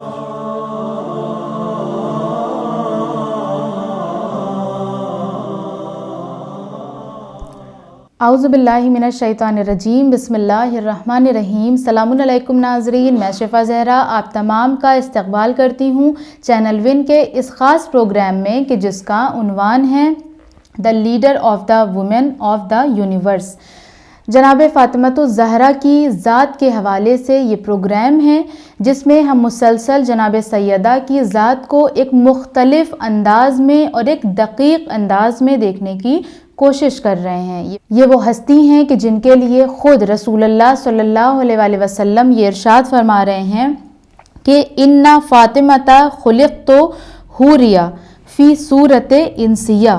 اعوذ باللہ من الشیطان الرجیم، بسم اللہ الرحمن الرحیم۔ سلام علیکم ناظرین، میں شفا زہرا آپ تمام کا استقبال کرتی ہوں چینل ون کے اس خاص پروگرام میں کہ جس کا عنوان ہے the leader of the woman of the universe. جناب فاطمۃ الزہرا کی ذات کے حوالے سے یہ پروگرام ہے جس میں ہم مسلسل جناب سیدہ کی ذات کو ایک مختلف انداز میں اور ایک دقیق انداز میں دیکھنے کی کوشش کر رہے ہیں۔ یہ وہ ہستی ہیں کہ جن کے لیے خود رسول اللہ صلی اللہ علیہ وآلہ وسلم یہ ارشاد فرما رہے ہیں کہ اِنَّ فاطمۃ خلقت حوریہ فی صورت انسیہ،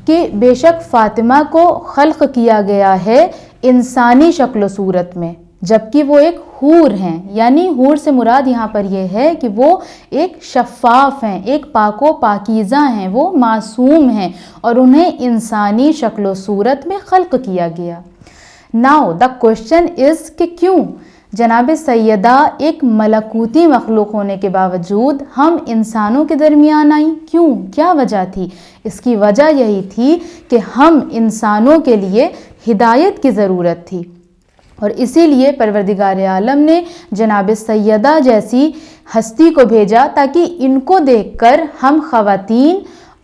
کہ بے شک فاطمہ کو خلق کیا گیا ہے انسانی شکل و صورت میں، جبکہ وہ ایک حور ہیں۔ یعنی حور سے مراد یہاں پر یہ ہے کہ وہ ایک شفاف ہیں، ایک پاک و پاکیزہ ہیں، وہ معصوم ہیں اور انہیں انسانی شکل و صورت میں خلق کیا گیا۔ ناؤ دا کوشچن از کہ کیوں جناب سیدہ ایک ملکوتی مخلوق ہونے کے باوجود ہم انسانوں کے درمیان آئیں؟ کیوں؟ کیا وجہ تھی؟ اس کی وجہ یہی تھی کہ ہم انسانوں کے لیے ہدایت کی ضرورت تھی، اور اسی لیے پروردگار عالم نے جناب سیدہ جیسی ہستی کو بھیجا تاکہ ان کو دیکھ کر ہم خواتین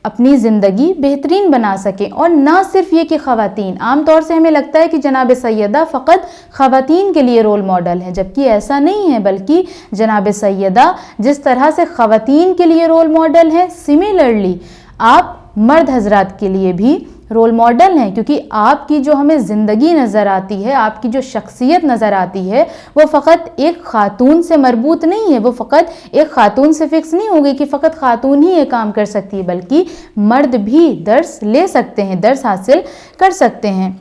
اپنی زندگی بہترین بنا سکیں۔ اور نہ صرف یہ کہ خواتین، عام طور سے ہمیں لگتا ہے کہ جناب سیدہ فقط خواتین کے لیے رول ماڈل ہیں، جبکہ ایسا نہیں ہے، بلکہ جناب سیدہ جس طرح سے خواتین کے لیے رول ماڈل ہیں، سملرلی آپ مرد حضرات کے لیے بھی رول ماڈل ہیں، کیونکہ آپ کی جو ہمیں زندگی نظر آتی ہے، آپ کی جو شخصیت نظر آتی ہے، وہ فقط ایک خاتون سے مربوط نہیں ہے، وہ فقط ایک خاتون سے فکس نہیں ہوگی کہ فقط خاتون ہی یہ کام کر سکتی ہے، بلکہ مرد بھی درس لے سکتے ہیں، درس حاصل کر سکتے ہیں۔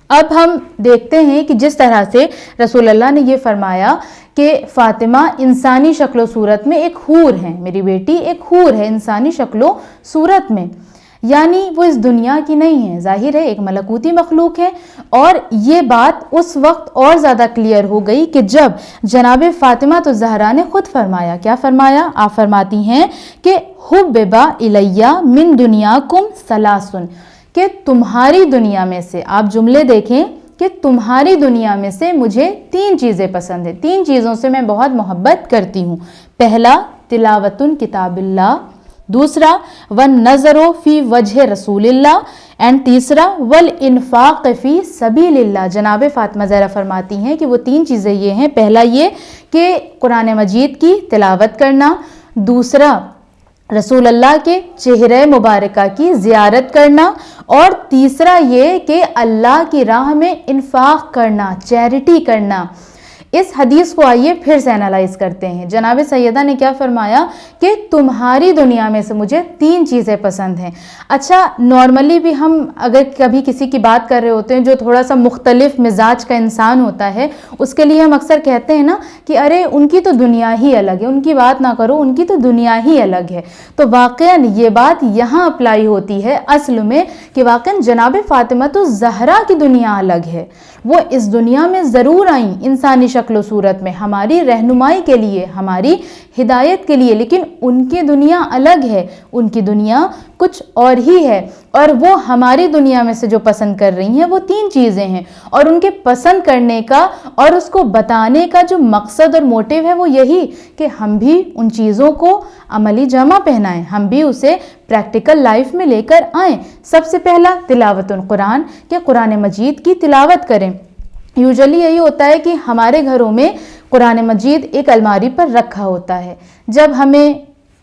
اب ہم دیکھتے ہیں کہ جس طرح سے رسول اللہ نے یہ فرمایا کہ فاطمہ انسانی شکل و صورت میں ایک حور ہے، میری بیٹی ایک حور ہے انسانی شکل و صورت میں، یعنی وہ اس دنیا کی نہیں ہے، ظاہر ہے ایک ملکوتی مخلوق ہے۔ اور یہ بات اس وقت اور زیادہ کلیئر ہو گئی کہ جب جناب فاطمہ الزہرا نے خود فرمایا، کیا فرمایا؟ آپ فرماتی ہیں کہ حبب الیہ من دنیاکم ثلاث، کہ تمہاری دنیا میں سے، آپ جملے دیکھیں کہ تمہاری دنیا میں سے مجھے تین چیزیں پسند ہیں، تین چیزوں سے میں بہت محبت کرتی ہوں۔ پہلا تلاوت کتاب اللہ، دوسرا والنظر فی وجہ رسول اللہ، اینڈ تیسرا والانفاق فی سبیل اللہ۔ جناب فاطمہ زہرا فرماتی ہیں کہ وہ تین چیزیں یہ ہیں، پہلا یہ کہ قرآن مجید کی تلاوت کرنا، دوسرا رسول اللہ کے چہرہ مبارکہ کی زیارت کرنا، اور تیسرا یہ کہ اللہ کی راہ میں انفاق کرنا، چیریٹی کرنا۔ اس حدیث کو آئیے پھر سے انالائز کرتے ہیں۔ جناب سیدہ نے کیا فرمایا کہ تمہاری دنیا میں سے مجھے تین چیزیں پسند ہیں۔ اچھا، نارملی بھی ہم اگر کبھی کسی کی بات کر رہے ہوتے ہیں جو تھوڑا سا مختلف مزاج کا انسان ہوتا ہے، اس کے لیے ہم اکثر کہتے ہیں نا کہ ارے ان کی تو دنیا ہی الگ ہے، ان کی بات نہ کرو، ان کی تو دنیا ہی الگ ہے۔ تو واقعاً یہ بات یہاں اپلائی ہوتی ہے اصل میں کہ واقعاً جناب فاطمۃ الزہرا کی دنیا الگ ہے۔ وہ اس دنیا میں ضرور آئیں انسانی شکل و صورت میں ہماری رہنمائی کے لیے، ہماری ہدایت کے لیے، لیکن ان کی دنیا الگ ہے، ان کی دنیا کچھ اور ہی ہے، اور وہ ہماری دنیا میں سے جو پسند کر رہی ہیں وہ تین چیزیں ہیں، اور ان کے پسند کرنے کا اور اس کو بتانے کا جو مقصد اور موٹیو ہے وہ یہی کہ ہم بھی ان چیزوں کو عملی جامہ پہنائیں، ہم بھی اسے پریکٹیکل لائف میں لے کر آئیں۔ سب سے پہلا تلاوت القرآن، کہ قرآن مجید کی تلاوت کریں۔ یوزلی یہی ہوتا ہے کہ ہمارے گھروں میں قرآن مجید ایک الماری پر رکھا ہوتا ہے، جب ہمیں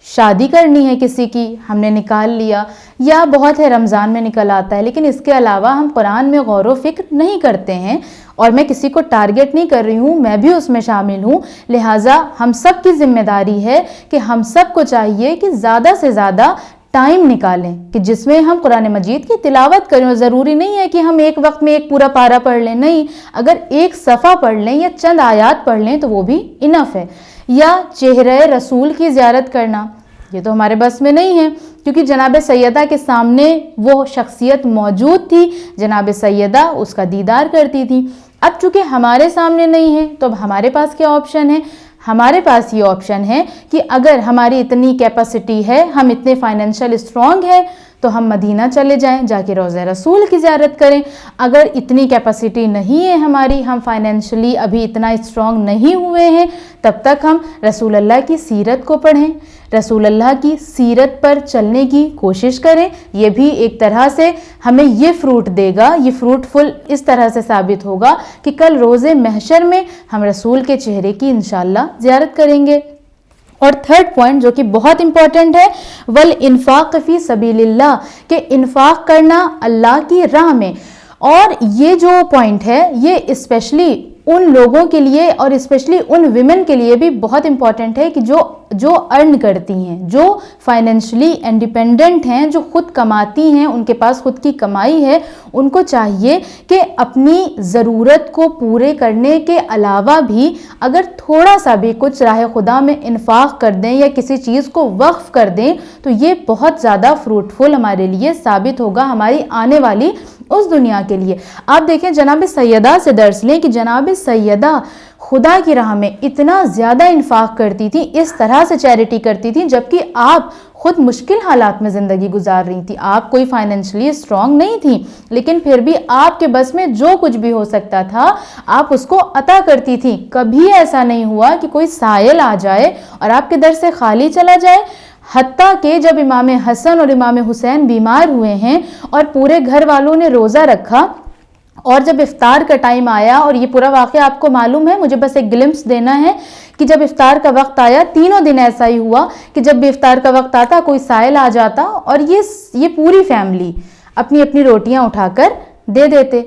شادی کرنی ہے کسی کی ہم نے نکال لیا، یا بہت ہے رمضان میں نکل آتا ہے، لیکن اس کے علاوہ ہم قرآن میں غور و فکر نہیں کرتے ہیں۔ اور میں کسی کو ٹارگٹ نہیں کر رہی ہوں، میں بھی اس میں شامل ہوں، لہٰذا ہم سب کی ذمہ داری ہے کہ ہم سب کو چاہیے کہ زیادہ سے زیادہ ٹائم نکالیں کہ جس میں ہم قرآن مجید کی تلاوت کریں۔ اور ضروری نہیں ہے کہ ہم ایک وقت میں ایک پورا پارہ پڑھ لیں، نہیں، اگر ایک صفحہ پڑھ لیں یا چند آیات پڑھ لیں تو وہ بھی انف ہے۔ یا چہرہ رسول کی زیارت کرنا، یہ تو ہمارے بس میں نہیں ہے کیونکہ جناب سیدہ کے سامنے وہ شخصیت موجود تھی، جناب سیدہ اس کا دیدار کرتی تھی۔ اب چونکہ ہمارے سامنے نہیں ہے تو اب ہمارے پاس کیا آپشن ہے؟ ہمارے پاس یہ آپشن ہے کہ اگر ہماری اتنی کیپیسٹی ہے، ہم اتنے فائنینشیل اسٹرانگ ہیں، تو ہم مدینہ چلے جائیں، جا کے روضہ رسول کی زیارت کریں۔ اگر اتنی کیپیسٹی نہیں ہے ہماری، ہم فائنینشلی ابھی اتنا اسٹرانگ نہیں ہوئے ہیں، تب تک ہم رسول اللہ کی سیرت کو پڑھیں، رسول اللہ کی سیرت پر چلنے کی کوشش کریں۔ یہ بھی ایک طرح سے ہمیں یہ فروٹ دے گا، یہ فروٹفل اس طرح سے ثابت ہوگا کہ کل روز محشر میں ہم رسول کے چہرے کی انشاءاللہ زیارت کریں گے۔ اور تھرڈ پوائنٹ جو کہ بہت امپورٹنٹ ہے، والانفاق فی سبیل اللہ، کہ انفاق کرنا اللہ کی راہ میں۔ اور یہ جو پوائنٹ ہے یہ اسپیشلی ان لوگوں کے لیے اور اسپیشلی ان ویمن کے لیے بھی بہت امپورٹنٹ ہے کہ جو ارن کرتی ہیں، جو فائنینشلی انڈیپینڈنٹ ہیں، جو خود کماتی ہیں، ان کے پاس خود کی کمائی ہے، ان کو چاہیے کہ اپنی ضرورت کو پورے کرنے کے علاوہ بھی اگر تھوڑا سا بھی کچھ راہ خدا میں انفاق کر دیں یا کسی چیز کو وقف کر دیں تو یہ بہت زیادہ فروٹفل ہمارے لیے ثابت ہوگا، ہماری آنے والی اس دنیا کے لیے۔ آپ دیکھیں جناب سیدہ سے درس لیں کہ جناب سیدہ خدا کی راہ میں اتنا زیادہ انفاق کرتی تھی، اس طرح سے چیریٹی کرتی تھی، جبکہ آپ خود مشکل حالات میں زندگی گزار رہی تھی، آپ کوئی فائنینشلی اسٹرانگ نہیں تھی، لیکن پھر بھی آپ کے بس میں جو کچھ بھی ہو سکتا تھا آپ اس کو عطا کرتی تھی۔ کبھی ایسا نہیں ہوا کہ کوئی سائل آ جائے اور آپ کے در سے خالی چلا جائے۔ حتیٰ کہ جب امام حسن اور امام حسین بیمار ہوئے ہیں اور پورے گھر والوں نے روزہ رکھا اور جب افطار کا ٹائم آیا، اور یہ پورا واقعہ آپ کو معلوم ہے، مجھے بس ایک گلمپس دینا ہے کہ جب افطار کا وقت آیا، تینوں دن ایسا ہی ہوا کہ جب بھی افطار کا وقت آتا کوئی سائل آ جاتا اور یہ پوری فیملی اپنی اپنی روٹیاں اٹھا کر دے دیتے۔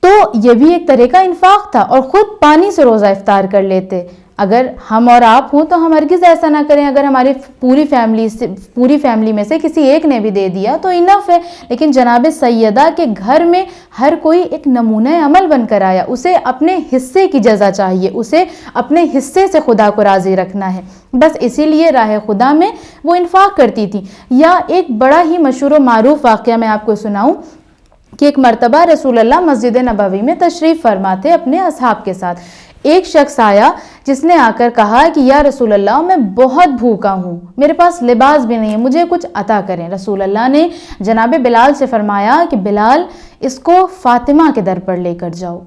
تو یہ بھی ایک طرح کا انفاق تھا، اور خود پانی سے روزہ افطار کر لیتے۔ اگر ہم اور آپ ہوں تو ہم ہرگز ایسا نہ کریں، اگر ہماری پوری فیملی میں سے کسی ایک نے بھی دے دیا تو انف ہے، لیکن جناب سیدہ کے گھر میں ہر کوئی ایک نمونہ عمل بن کر آیا، اسے اپنے حصے کی جزا چاہیے، اسے اپنے حصے سے خدا کو راضی رکھنا ہے، بس اسی لیے راہ خدا میں وہ انفاق کرتی تھی۔ یا ایک بڑا ہی مشہور و معروف واقعہ میں آپ کو سناؤں کہ ایک مرتبہ رسول اللہ مسجد نبوی میں تشریف فرما تھے اپنے اصحاب کے ساتھ۔ ایک شخص آیا جس نے آ کر کہا کہ یا رسول اللہ میں بہت بھوکا ہوں، میرے پاس لباس بھی نہیں ہے، مجھے کچھ عطا کریں۔ رسول اللہ نے جناب بلال سے فرمایا کہ بلال اس کو فاطمہ کے در پر لے کر جاؤ۔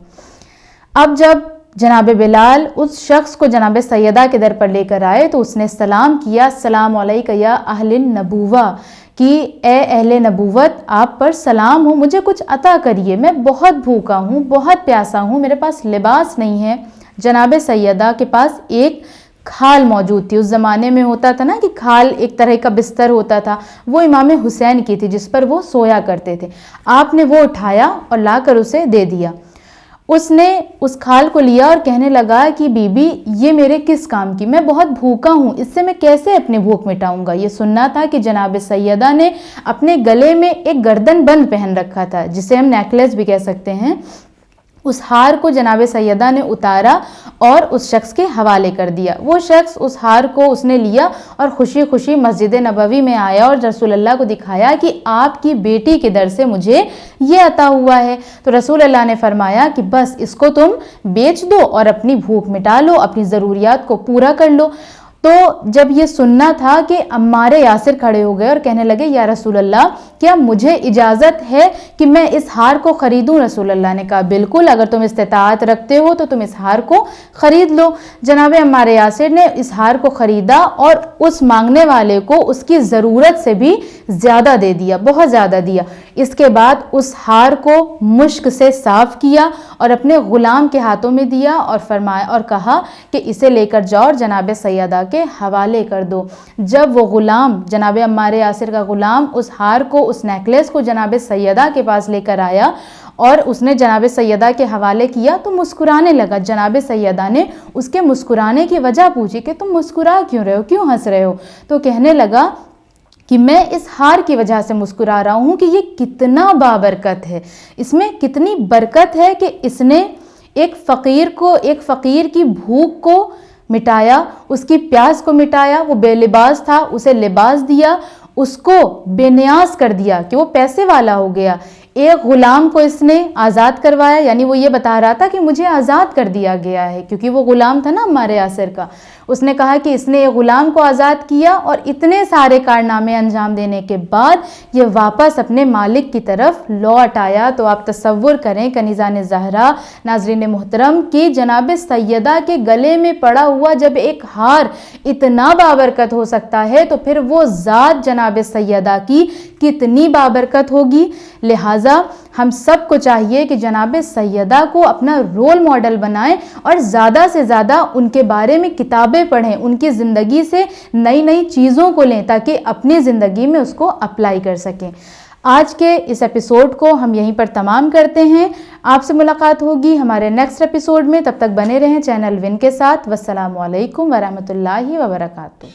اب جب جناب بلال اس شخص کو جناب سیدہ کے در پر لے کر آئے تو اس نے سلام کیا، السلام علیکہ یا اہل النبوہ، کہ اے اہل نبوت آپ پر سلام ہو، مجھے کچھ عطا کریے، میں بہت بھوکا ہوں، بہت پیاسا ہوں، میرے پاس لباس نہیں ہے۔ جناب سیدہ کے پاس ایک کھال موجود تھی، اس زمانے میں ہوتا تھا نا کہ کھال ایک طرح کا بستر ہوتا تھا، وہ امام حسین کی تھی جس پر وہ سویا کرتے تھے۔ آپ نے وہ اٹھایا اور لا کر اسے دے دیا۔ اس نے اس کھال کو لیا اور کہنے لگا کہ بی بی یہ میرے کس کام کی، میں بہت بھوکا ہوں، اس سے میں کیسے اپنی بھوک مٹاؤں گا۔ یہ سننا تھا کہ جناب سیدہ نے اپنے گلے میں ایک گردن بند پہن رکھا تھا جسے ہم نیکلیس بھی کہہ سکتے ہیں، اس ہار کو جناب سیدہ نے اتارا اور اس شخص کے حوالے کر دیا۔ وہ شخص اس ہار کو اس نے لیا اور خوشی خوشی مسجد نبوی میں آیا اور رسول اللہ کو دکھایا کہ آپ کی بیٹی کے در سے مجھے یہ عطا ہوا ہے۔ تو رسول اللہ نے فرمایا کہ بس اس کو تم بیچ دو اور اپنی بھوک مٹا لو، اپنی ضروریات کو پورا کر لو۔ تو جب یہ سننا تھا کہ عمار یاسر کھڑے ہو گئے اور کہنے لگے یا رسول اللہ کیا مجھے اجازت ہے کہ میں اس ہار کو خریدوں؟ رسول اللہ نے کہا بالکل، اگر تم استطاعت رکھتے ہو تو تم اس ہار کو خرید لو۔ جناب عمار یاسر نے اس ہار کو خریدا اور اس مانگنے والے کو اس کی ضرورت سے بھی زیادہ دے دیا، بہت زیادہ دیا۔ اس کے بعد اس ہار کو مشک سے صاف کیا اور اپنے غلام کے ہاتھوں میں دیا اور فرمایا اور کہا کہ اسے لے کر جاؤ اور جناب سیدہ کے حوالے کر دو۔ جب وہ غلام جناب عمار یاسر کا غلام اس ہار کو، اس نیکلیس کو جناب سیدہ کے پاس لے کر آیا اور اس نے جناب سیدہ کے حوالے کیا تو مسکرانے لگا۔ جناب سیدہ نے اس کے مسکرانے کی وجہ پوچھی کہ تم مسکرا کیوں رہے ہو، کیوں ہنس رہے ہو؟ تو کہنے لگا کہ میں اس ہار کی وجہ سے مسکرا رہا ہوں کہ یہ کتنا بابرکت ہے، اس میں کتنی برکت ہے کہ اس نے ایک فقیر کی بھوک کو مٹایا، اس کی پیاس کو مٹایا، وہ بے لباس تھا اسے لباس دیا، اس کو بے نیاز کر دیا کہ وہ پیسے والا ہو گیا۔ ایک غلام کو اس نے آزاد کروایا، یعنی وہ یہ بتا رہا تھا کہ مجھے آزاد کر دیا گیا ہے، کیونکہ وہ غلام تھا نا عمار یاسر کا۔ اس نے کہا کہ اس نے ایک غلام کو آزاد کیا اور اتنے سارے کارنامے انجام دینے کے بعد یہ واپس اپنے مالک کی طرف لوٹ آیا۔ تو آپ تصور کریں کنیزان زہرا، ناظرین محترم، کہ جناب سیدہ کے گلے میں پڑا ہوا جب ایک ہار اتنا بابرکت ہو سکتا ہے تو پھر وہ ذات جناب سیدہ کی کتنی بابرکت ہوگی۔ لہٰذا ہم سب کو چاہیے کہ جناب سیدہ کو اپنا رول ماڈل بنائیں اور زیادہ سے زیادہ ان کے بارے میں کتابیں پڑھیں، ان کی زندگی سے نئی نئی چیزوں کو لیں تاکہ اپنی زندگی میں اس کو اپلائی کر سکیں۔ آج کے اس ایپیسوڈ کو ہم یہیں پر تمام کرتے ہیں۔ آپ سے ملاقات ہوگی ہمارے نیکسٹ ایپیسوڈ میں، تب تک بنے رہیں چینل ون کے ساتھ۔ والسلام علیکم ورحمۃ اللہ وبرکاتہ۔